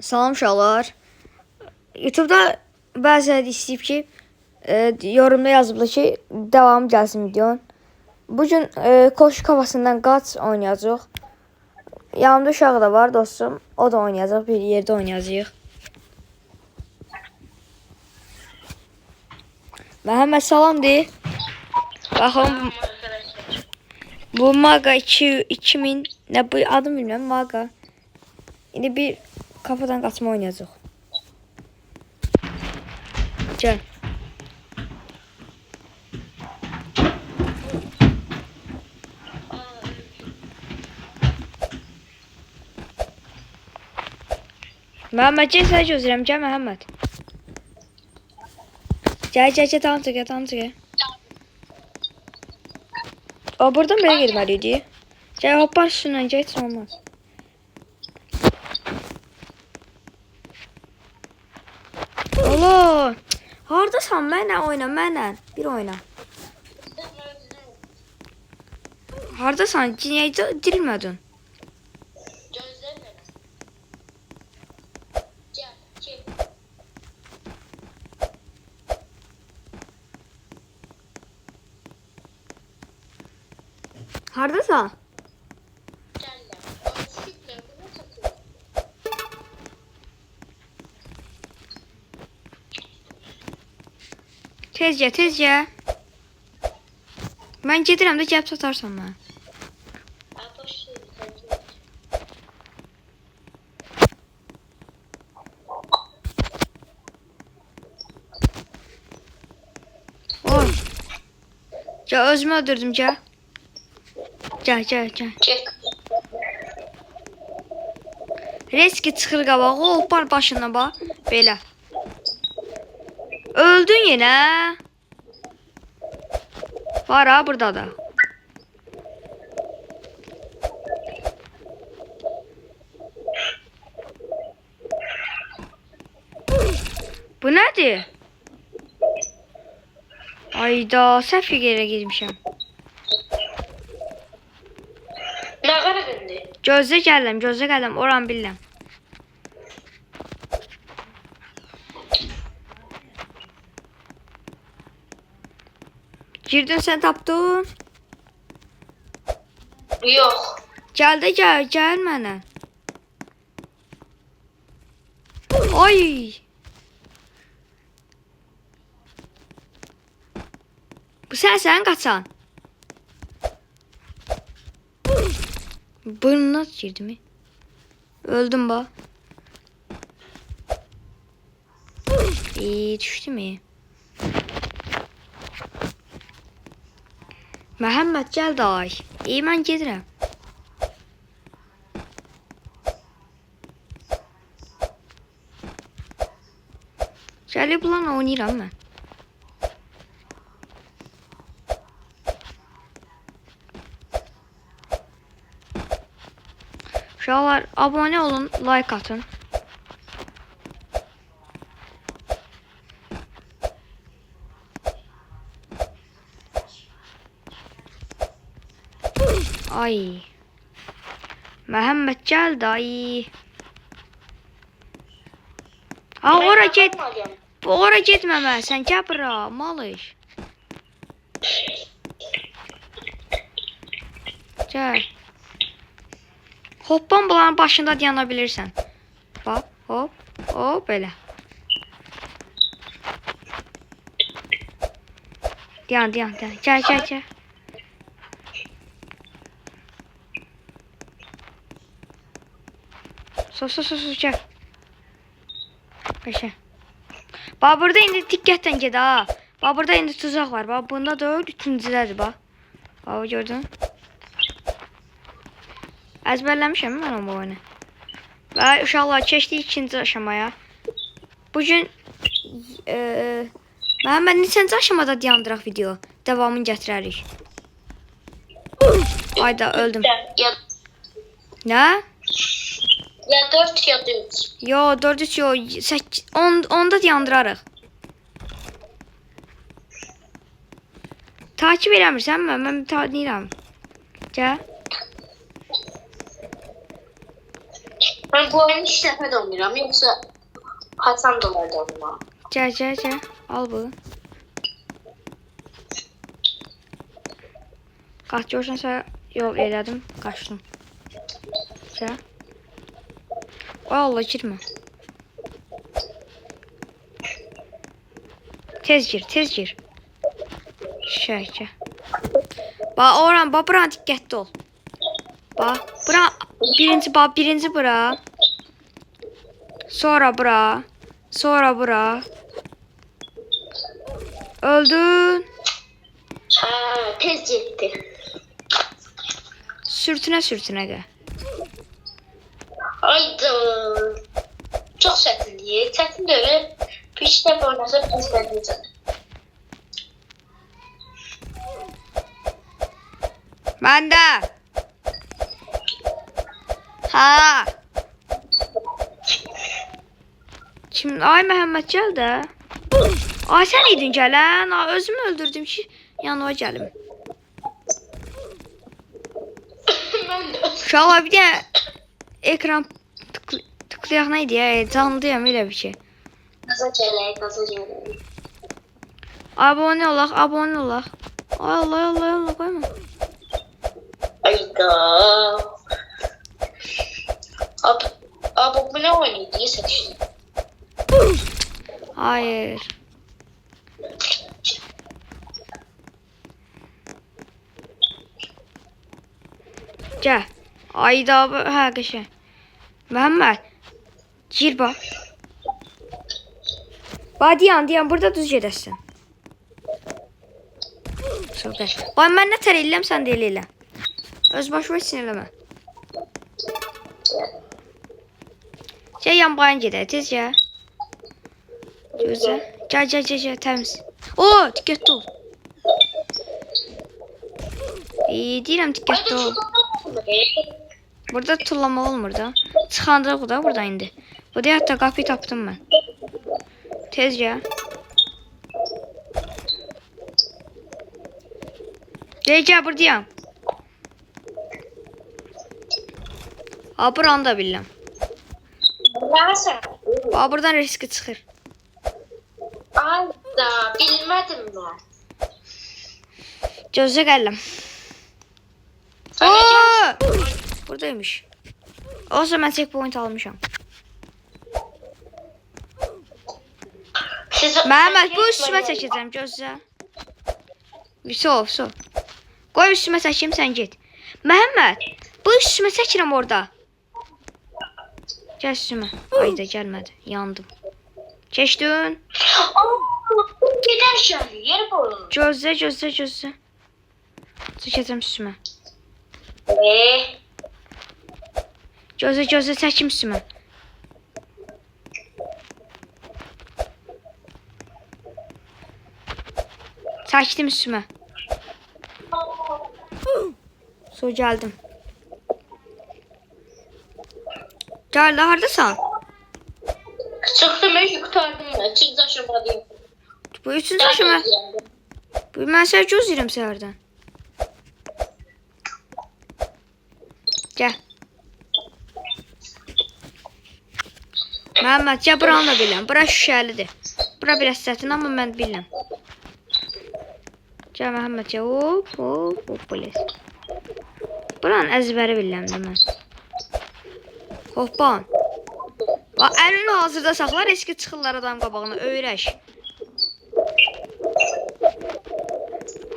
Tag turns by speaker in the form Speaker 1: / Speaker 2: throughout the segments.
Speaker 1: Salam uşaqlar. YouTube'da bəziləri istəyib ki, yorumda yazıblar ki, devamı gəlsin videonun. Bugün Koşuk havasından qaç oynayacaq. Yanımda uşağı da var dostum. O da oynayacaq. Bir yerdə oynayacağıq. Məhəmməd salam de. Baxın bu Maga 2000 nə bu adım bilmirəm Maga. İndi bir kafadan qaçma oynayacaq. Gel. Məhəmməd gel səni gözləyirəm. Gəl Məhəmməd. Gəl tamam çıx. O buradan belə girməliydi. Gəl hoppar üstündən geç olmaz. Alo. Hardasan mənlə oyna mənlə. Bir oyna. Hardasan? Niyə dirilmədin? Hardasan? Tez gəl. Mən gedirəm də gəlib satarsan mənə. Oy. Gəl özümü öldürdüm gəl. Gəl. Reski çıxır qabağa, hoppar başına bax. Belə. Öldün yenə. Var ha burada da. Bu nədir? Ayda səhv yerə girmişəm.
Speaker 2: Nə qaraq indi?
Speaker 1: Gözlə gələm, oran bilirəm. Girdin sen tapdın.
Speaker 2: Yox.
Speaker 1: Gəl mənə. Ay. Bu sən qaçan. Burnuna girdi mi? Öldüm bax. Düşdü mü? Məhəmməd gəl day. Mən gedirəm. Gəlib lan oynayıram mən. Uşaqlar abone olun, like atın. Ay. Məhəmməd gəl day. Ora get. Ora getməmə, sən gəl bura, malış. Gəl. Hoppan bulanın başında dayana bilirsən. Bax, hop, belə. Dayan. Gəl. Sus gəl. Qəşə. Bax burada indi diqqətlə ged ha. Bax burada indi tuzaq var. Bax bunda 4, üçüncüdədir bax. Bax gördün? Əzbərləmişəm mən o oyunu. Və uşaqlar keçdik ikinci aşamaya. Bugün Məhəmməd neçənci aşamada dayandıraq video. Devamını gətirərik. Ayda öldüm. Nə?
Speaker 2: Ya 4 ya 3.
Speaker 1: Yo 4 yo 8 10'da dayandırarıq. Takip eləmirsən mən tanıyıram. Gəl.
Speaker 2: Ben bu oyunu 2 dəfə də oynayıram, yoxsa Hasan da olardı onunla.
Speaker 1: Gəl. Al bu. Qaç görsən yol elədim, qaçdım. Gəl. Allah girmə. Tez gir. Şəkə. Bax, buran diqqətli ol. Bax, birinci bura. Sonra bura. Öldün.
Speaker 2: Tez getdi.
Speaker 1: Sürtünə gəl.
Speaker 2: Ayda. Çox çətindir. Çətin deyil. Bir dəfə oynasa pis gələcək.
Speaker 1: Məndə. Ha. Kim? Ay Məhəmməd gəl də. Ay sən idin gələn. Ay özümü öldürdüm ki yanıma gəlim.
Speaker 2: Mən də.
Speaker 1: Uşaqlar bir də ekran tıklayaq nə idi ya? Canlıyam elə bir şey.
Speaker 2: Gaza gələk.
Speaker 1: Abone olaq. Ay Allah qoyma.
Speaker 2: Ayda. Abi bu ne oynuyor diye seçtim.
Speaker 1: Hayır. Gəl. Ayda hə qəşəng. Məhəmməd. Gir bax. Diyan burada düz gedəsən. Super. Bax mən nə tər eləyəm sən də elə. Öz başına heç eləmə. Yan bayan gedək tez ya. Gözlə. Gəl təmiz. Oo, diqqətli ol. Deyirəm diqqətli ol. Burada tullamaq olmur da. Çıxandıq da burada indi. Burada hətta qapıyı tapdım mən. Tez gəl. Gəl buradayam. Buranı da bilirəm.
Speaker 2: Nəsə?
Speaker 1: Buradan riski çıxır.
Speaker 2: Ayda bilmədim mən.
Speaker 1: Gözlə gələm.
Speaker 2: Sən
Speaker 1: Buradaymış. Olsa mən checkpoint almışam. Məhəmməd bu üstümə çəkəcəm gözlə. Vso. Qoy üstümə çəkim sən get. Məhəmməd bu üstümə çəkirəm orada. Gəl üstümə. Ayda gəlmədi. Yandım. Keçdin.
Speaker 2: Gedərsən yer bu.
Speaker 1: Gözlə. Çəkəcəm üstümə. Gözlə çəkim üstümə. Çəkdim üstümə. Sonra gəldim. Gəl, haradasan?
Speaker 2: Çıxdım, qurtardım mən. 2 aşamadayım.
Speaker 1: Bu 3-cü aşama. Bu mən sənə gözləyirəm səhərdən. Gəl. Məhəmməd, gəl buranı da biləm. Bura şüşəlidir. Bura biraz çətin, amma mən biləm. Gəl Məhəmməd, gəl. Hop, biləs. Buranın əzbəri biləm də mən. Hoppan. Əlini hazırda saxlar, eski çıxırlar adam qabağına. Öyrəş.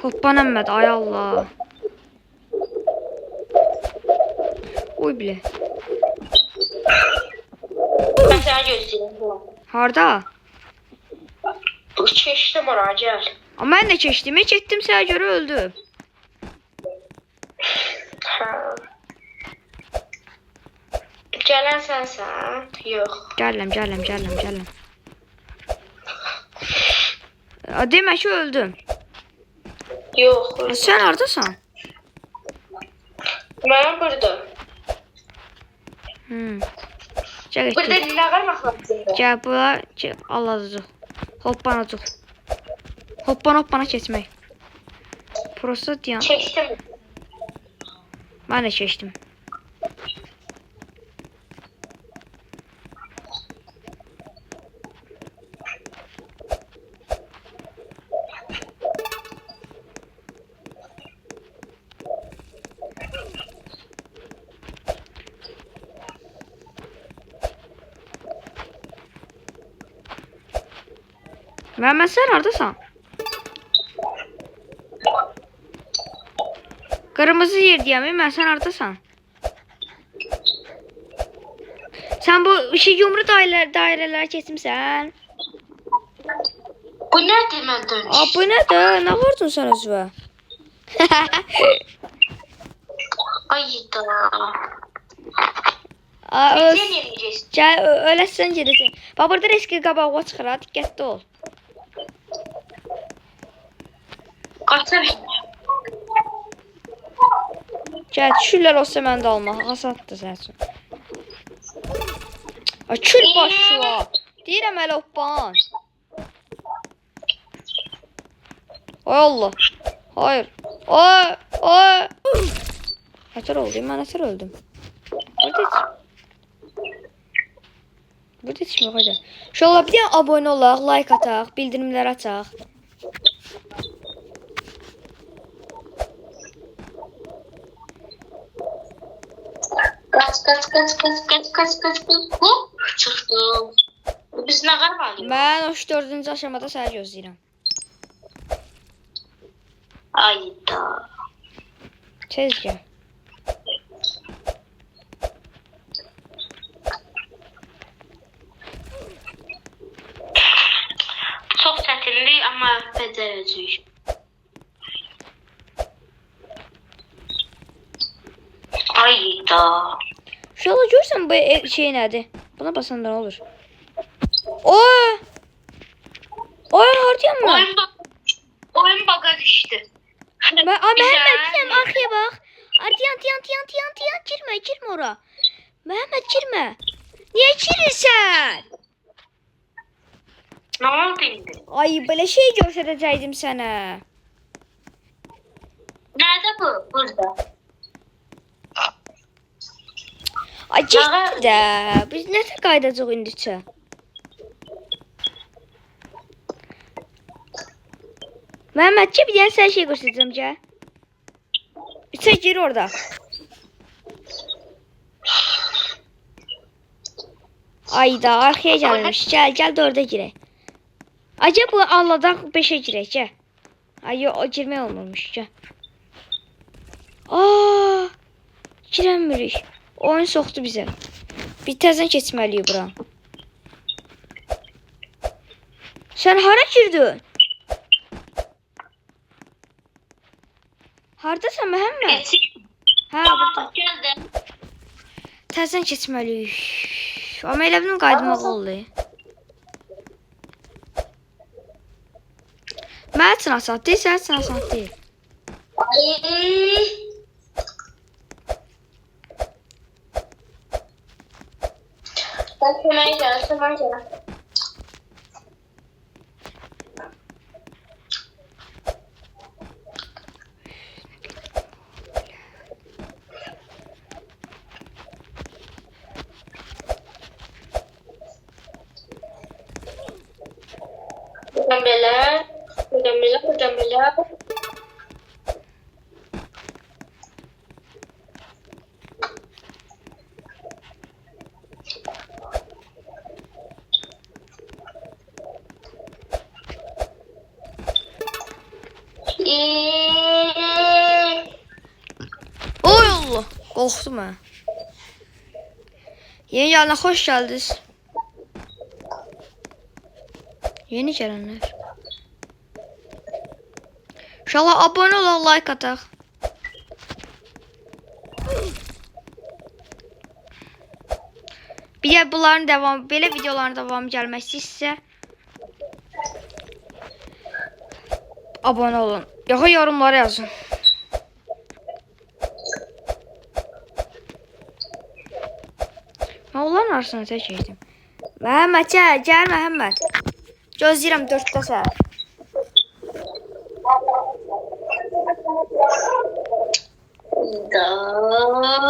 Speaker 1: Hoppan Əmməd, ay Allah. Oy bilə.
Speaker 2: Mən sənə gözləyirəm.
Speaker 1: Harda?
Speaker 2: Keçdim oraya, gəl.
Speaker 1: Mən də keçdim. Getdim sənə görə öldüm.
Speaker 2: Gələn sənsən? Yox.
Speaker 1: Gələm. Demək ki öldüm.
Speaker 2: Yox.
Speaker 1: Sən hardasan?
Speaker 2: Mən burada.
Speaker 1: Gəl.
Speaker 2: Burada nə qarmaq lazımdır?
Speaker 1: Gəl bura. Alladıcıq. Hoppanacıq. Hoppana keçmək. Prosta diyan.
Speaker 2: Keçdim.
Speaker 1: Mən də keçdim. Məhəmməd, sən hardasan? Qırmızı yerdəyəm, mən sən hardasan? Sən bu yumru dairələrə keçmisən?
Speaker 2: Bu nədir mən dönüş?
Speaker 1: Aa, bu nədir? Nə vurdun sən özünə?
Speaker 2: Ayda.
Speaker 1: Aa,
Speaker 2: Biz ne yiyeceğiz?
Speaker 1: Gəl, öləsən gedəcək. Bax, burada riski qabağa çıxır, ha, diqqətli ol.
Speaker 2: Kaçar.
Speaker 1: Gəl, şükürlər olsa mən də almaq. Asaddır sən üçün. Ay, kül başı var. Deyirəm hələ hoppan. Ay Allah. Hayır. Ay, ay. Nətər oldu? Mən nətər öldüm? Burada heç mi yox idi? İnşallah bir dənə abunə olaq, like ataq, bildirimlər açaq.
Speaker 2: Kaç. Hop çıktım. Biz ne kadar var?
Speaker 1: Mən o 4-cü aşamada səni gözləyirəm.
Speaker 2: Ayda.
Speaker 1: Tez gəl.
Speaker 2: Çok çətinlik ama becerəcəyik. Ayda.
Speaker 1: İnşallah görsən bu şey nədir? Buna basanda nə olur? Oy! Oy, hardayam mən?
Speaker 2: Oyun baga düştü.
Speaker 1: Məhəmməd, deyəm, arxaya bax. Ardiyan, girmə ora. Məhəmməd, girmə. Niyə girirsən?
Speaker 2: Ne oldu indi?
Speaker 1: Ay, belə şey göstərəcəydim sənə.
Speaker 2: Nerede bu? Burada.
Speaker 1: Ay, getdi də. Biz necə qaydacaq indicə? Məhəmməd, bir dənə sən şey göstərəcəm, gəl. Sən gir orada. Ayda, arxaya gəlmiş. Gəl də orada girək. Acaba bu Allah'dan 5'e girək, gəl. Ay, o girmək olmamış, gəl. Aa, girəmirik. Oyun soxdu bizə. Bir təzən keçməliyik bura. Sən hara girdin? Hardasan Məhəmməd? Hə, burada.
Speaker 2: Geldim.
Speaker 1: Təzən keçməliyik. Amma elə bilim qayıtmaq oldu. Mən üçün asan deyil, sən üçün asan deyil.
Speaker 2: Ay. Sen gel. Buradan bela.
Speaker 1: Oy Allah, qorxdum mən. Yeni gələnə xoş gəldiniz. Yeni gələnlər. İnşallah abone olaq, like ataq. Bir də bunların belə videoların davamı gəlmək istəyirsə abone olun. Yox, yorumlara yazın. Mən onların arasına tək geçdim. Məhəmməd, gəl Məhəmməd. Gözləyirəm 4-də səhər.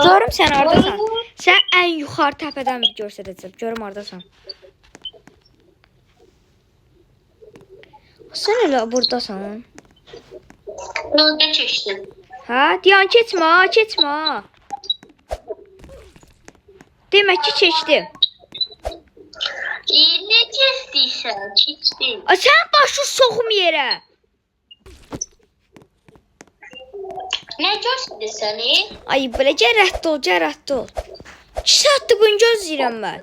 Speaker 1: Görüm sən hardasan. Sən ən yuxarı təpədən göstərəcəm. Görüm hardasan. Sən elə buradasan.
Speaker 2: Yolda çeşdim.
Speaker 1: Hə? Diyan keçmə. Demək ki, keçdim.
Speaker 2: Necə istəyirsən? Heç deyil.
Speaker 1: Ay sən başı soxum yerə.
Speaker 2: Nə göstərir səni?
Speaker 1: Ay belə rədd ol, rədd ol. 2 saatdır bunu gözləyirəm mən.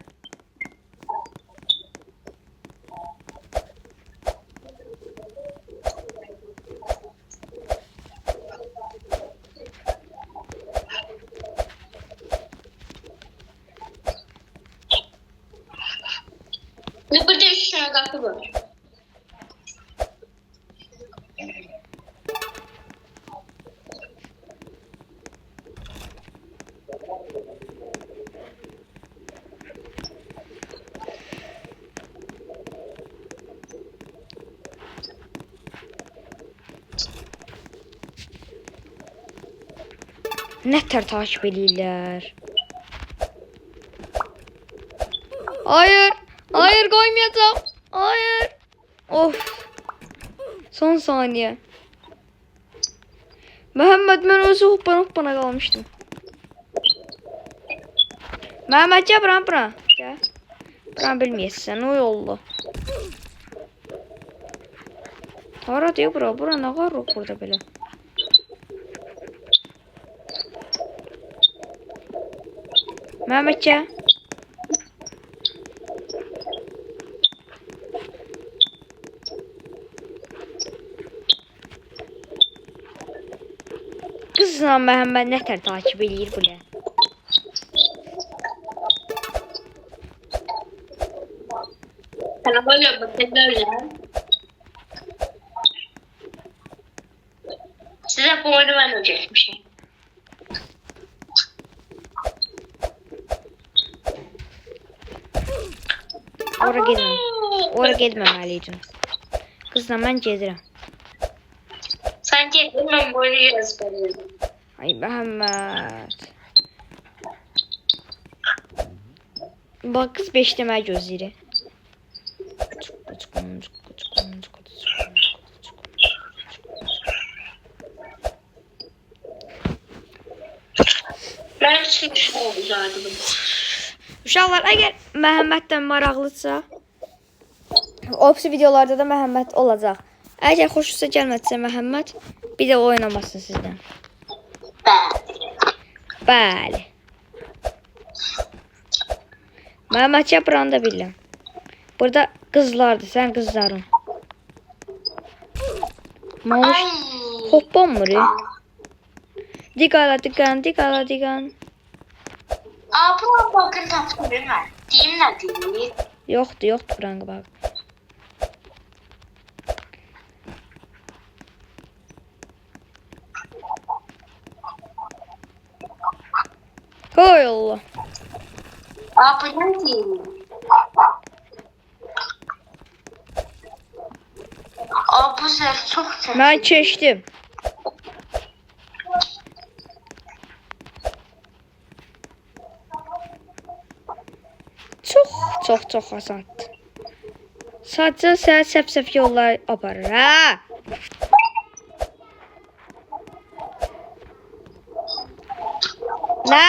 Speaker 2: Burada 3 tane qapı var.
Speaker 1: Nətər takip edirlər? Hayır, hayır koymayacağım. Hayır. Of. Son saniye. Mehmet ben özü hoppana kalmıştım. Mehmet gel bura. Gel. Bura bilmeyesen o yollu. Hara diyor bura ne var burada böyle. Mehmet gel. Kızla Mehmet nətər takip edir bu ne?
Speaker 2: Sana böyle bakıyorlar. Size bu oyunu ben öğretmişim.
Speaker 1: Ora getməməliydin. Kızla mən gedirəm.
Speaker 2: Sen gel, ben bu oyunu ezberledim.
Speaker 1: Ay Mehmet. Bak kız 5 demək gözləyir.
Speaker 2: Ben için şu olacaktım.
Speaker 1: Uşaqlar, əgər Məhəmməddən maraqlıdsa, opsi videolarda da Məhəmməd olacaq. Əgər xoşunuza gəlmədisə Məhəmməd, bir də oynamasın sizdən. Bəli. Məhəmməd yapıranı da bilirəm. Burada qızlardır, sən qızların. Nə olmuş? Hoppamır. Diqala.
Speaker 2: Aa, bu bakın taptım değil mi? Diyeyim ne diyeyim?
Speaker 1: Yoxdur buranı bax. Hay Allah.
Speaker 2: Aa, bu ne diyeyim? Aa, bu ses çok ses.
Speaker 1: Mən keçdim. Çox asandır. Sadəcə sənə səf yollar aparır, hə? Nə?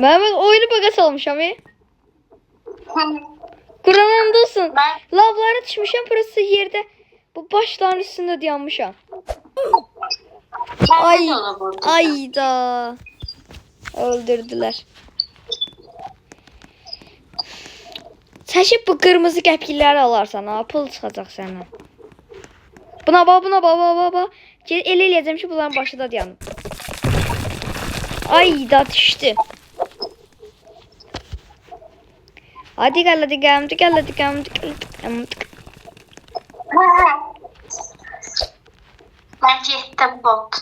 Speaker 1: Mehmet oyunu baga salmışam ya. Kur'an'ındasın. Lavlara düşmüşəm, burası yerde. Bu başların üstünde dayanmışam. Ayda. Öldürdüler. Seçip bu kırmızı qəpikləri alarsan, ha, pul çıxacaq səndən. Buna bax. Elə eləyəcəm ki, bunların başı da dayanıb. Ayda düşdü. Hadi gel.
Speaker 2: Bence ettim bot.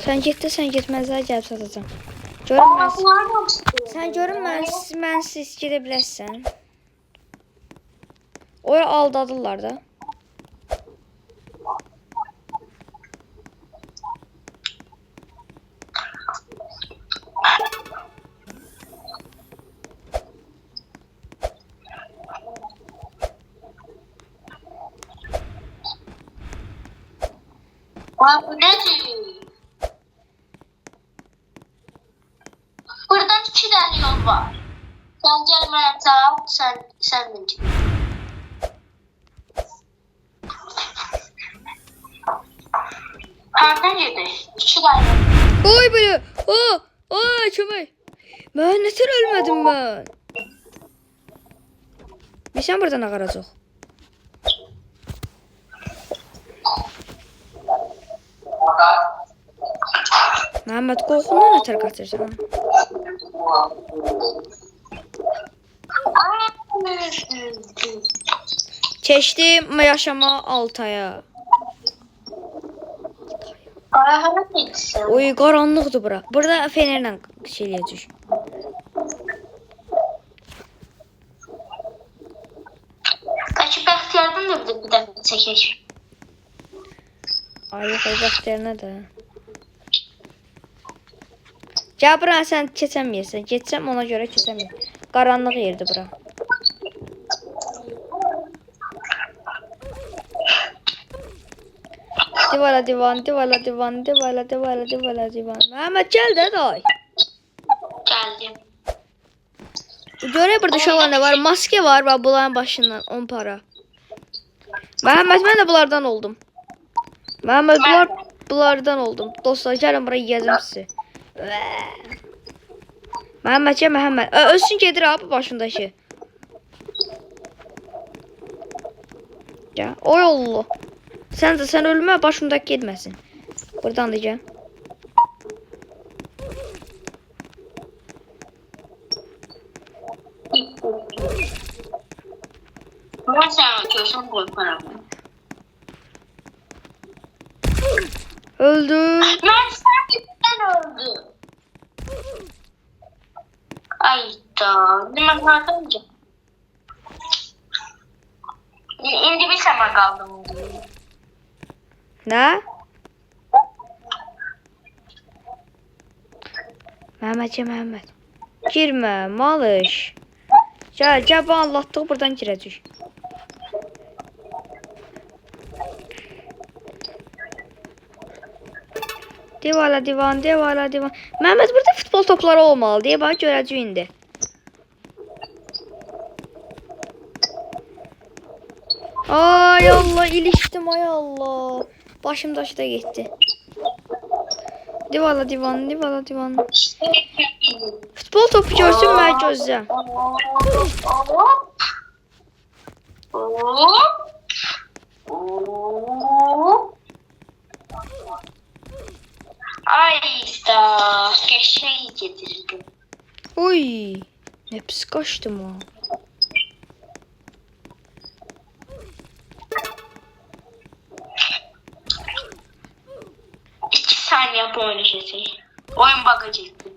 Speaker 1: Sen getməzlər gəlib satacağım. Görünməz. Sen görünməz gedə bilərsən. Ora aldadırlar da.
Speaker 2: Bu nedir? Buradan 2 tane yol var. Sen gel bana çağır, sen de git. Nereden gidiyor? 2 tane.
Speaker 1: Oy böyle. Oy çömey. Ben neler ölmedim ben. Bir sen buradan ağaracaq. Məhəmməd qorxundan ötər qaçırsan. Keçdim yaşama Altaya.
Speaker 2: Ayağına gitsin.
Speaker 1: Oy qaranlıqdır bura. Burada fenerlə şey eləyəcək.
Speaker 2: Kaçı Bəxtiyardan da bir dəfə çəkək.
Speaker 1: Ay yox, bəxtiyarına da. Gəl bura sən keçəməyəsən. Geçsəm ona görə keçəməyəm. Qaranlıq yerdir bura. Divala divan, divala divan, divala divala divala divan. Məhəmməd gəl də day.
Speaker 2: Gəldim.
Speaker 1: Görək burada uşaqlar nə var? Maske var və bunların başından 10 para. Məhəmməd mən də bunlardan oldum. Məhəmməd bunlardan oldum. Dostlar gəlin buraya yiyəcəm sizi. Məhəmməd ya Məhəmməd. Ölsün gedir abi başındakı. Gəl. Oy Allah. Sən ölmə başındakı getməsin. Buradan da gəl.
Speaker 2: Ben sana atıyorsam korkarım.
Speaker 1: Öldü.
Speaker 2: Ben öldüm. Ay da. Ben kalkamayacağım. İndi bir sama kaldım.
Speaker 1: Nə? Məhəmməd ya Məhəmməd. Girmə, malış. Gəl bu anlatdığı buradan girəcək. Divala divan, divala divan. Məhəmməd burada futbol topları olmalı deyə bax görəcək indi. Ay Allah, ilişdim ay Allah. Başımdaşı da getdi. Divala divan, divala divan. Futbol topu görsün mən gözlə.
Speaker 2: Ay da. Keşeği getirdim.
Speaker 1: Oy, nə pis qaçdım ha.
Speaker 2: Saniye bu oyunu şey. Oyun bakacaktı.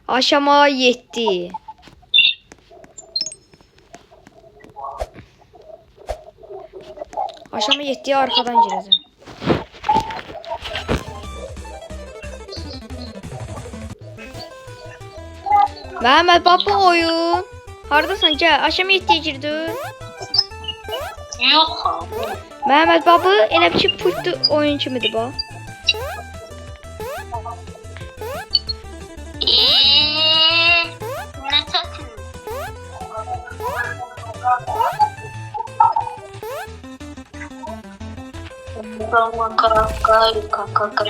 Speaker 1: Aşama 7. Aşama 7'ye arkadan gireceğim. Mehmet baba oyun. Haradasan gel. Aşama 7'ye girdin.
Speaker 2: Yok abi.
Speaker 1: Mehmet baba elə bir ki pultlu oyun kimidir bu.
Speaker 2: Ne tatlı. Kaka.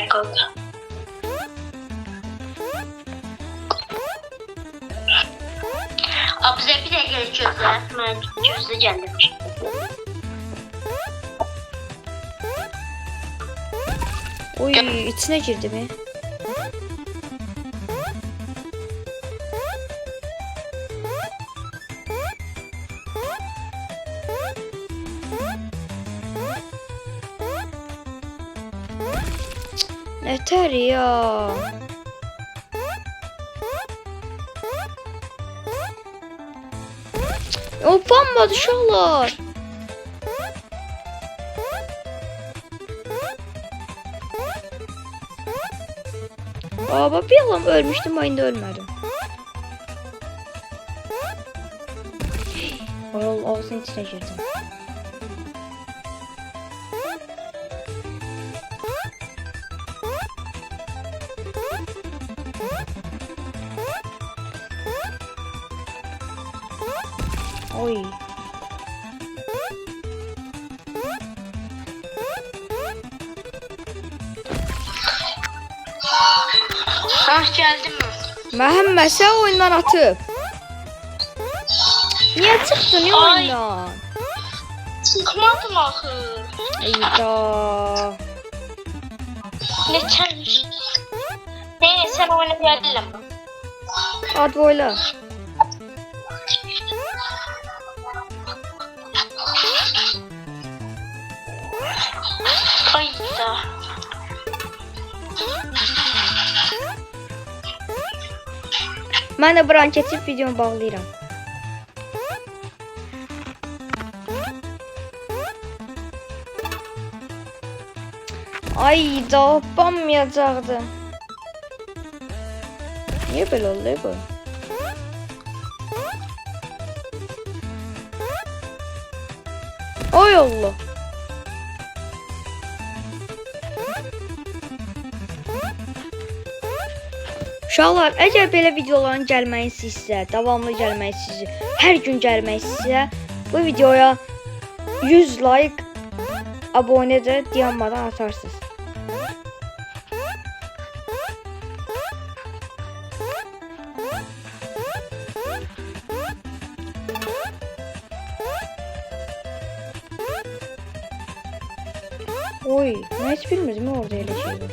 Speaker 2: Bize bir de gel çözler. Ben çözeceğim.
Speaker 1: Oy içine girdi mi? Yeter ya. Upanmadı uşaqlar. Baba bir yalan ölmüştüm, ayında ölmedim. Oral ağzının içine girdim. Oy.
Speaker 2: Geldim mi?
Speaker 1: Məhəmməd sən oyundan atıb. Niyə çıxdın ya
Speaker 2: Ay.
Speaker 1: oyundan?
Speaker 2: Çıkmadım axı.
Speaker 1: Eyda.
Speaker 2: Ne çalış? Ne sen oynayabilirim.
Speaker 1: Hadi oyla.
Speaker 2: Hayda.
Speaker 1: Mən də buranı keçib videomu bağlayıram. Ay da banmayacaqdı. Niyə belə oldu bu? Ay Allah. Uşaqlar, əgər belə videoların gəlməyi istəyirsə, davamlı gəlməyi istəyirsə, hər gün gəlməyi istəyirsə, bu videoya 100 like, abunə də dayanmadan atarsınız. Oy, mən heç bilmirdim orada elə şey var.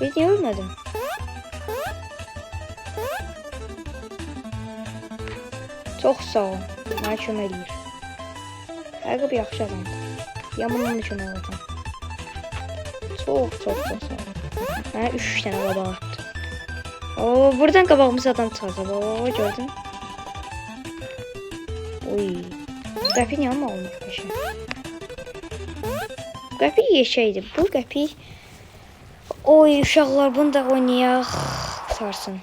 Speaker 1: Ben niyə ölmədim? Çox sağ ol, mənə kömək eləyir. Həqiqət yaxşı adamdır. Yamanın da kömək alacam. Çox sağ ol. Mənə 3 dənə qabaq atdı. Oo, buradan qabağımız adam çıxacaq. Oo, gördün? Oy, qəpi niyə alma olmuş bir şey? Qəpik yeşəydi. Bu qəpik. Oy uşaqlar bunu da oynayaq. Sarsın.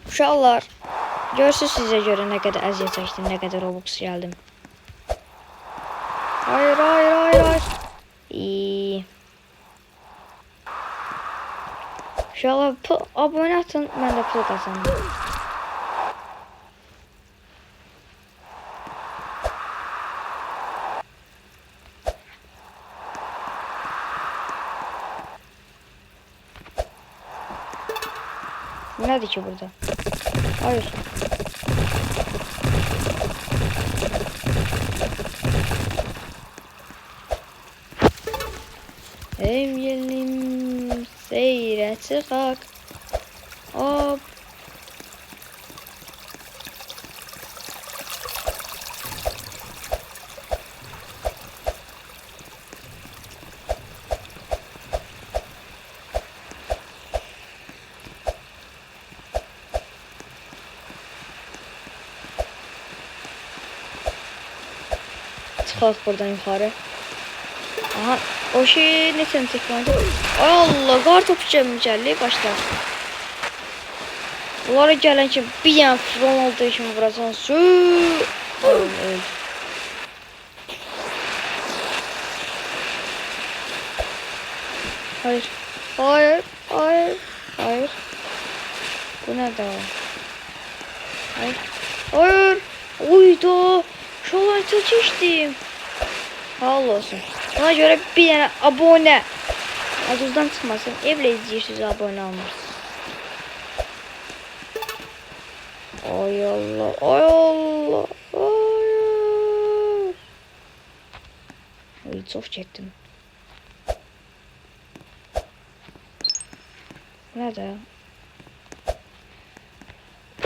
Speaker 1: Uşaqlar. Görürsünüz sizə görə nə qədər əziyyət çəkdim, nə qədər Robux gəldim. Hayır, hayır, hayır, hayır. İyi. Uşaqlar abunə atın, mən də pul qazandım. Nədir ki burada? Hayır. Sevgilim seyre çıkak. Hop. Çıkak buradan yukarı. Aha, o şey ne sen tekmandı? Ay Allah, qar topu gəlməcəllik başlar. Bunlara gələn ki, bir yana Ronaldo kimi vurasan, öl. Hayır, hayır, hayır, hayır. Bu nədir? Hayır, hayır. Uydu. Şolan çok içtim. Sağ olsun. Ona göre bir tane abone. Adınızdan çıkmasın. Evle izleyirsiniz, abone olmaz. Ay Allah. Ay Allah. Ay. Ay çok çektim. Nerede?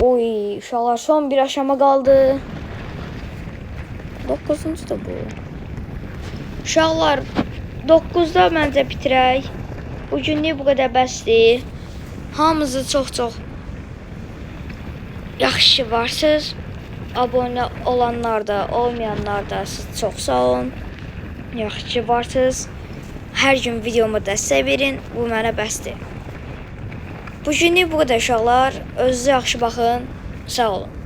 Speaker 1: Oy, uşaqlar son bir aşama kaldı. 9-cu da bu. Uşaqlar 9-da məncə bitirək. Bugünlük bu qədər bəsdir. Hamınızı çox yaxşı varsınız. Abunə olanlar da, olmayanlar da siz çox sağ olun. Yaxşı varsınız. Hər gün videoma dəstək verin. Bu mənə bəsdir. Bugünlük bu qədər uşaqlar. Özünüzə yaxşı baxın. Sağ olun.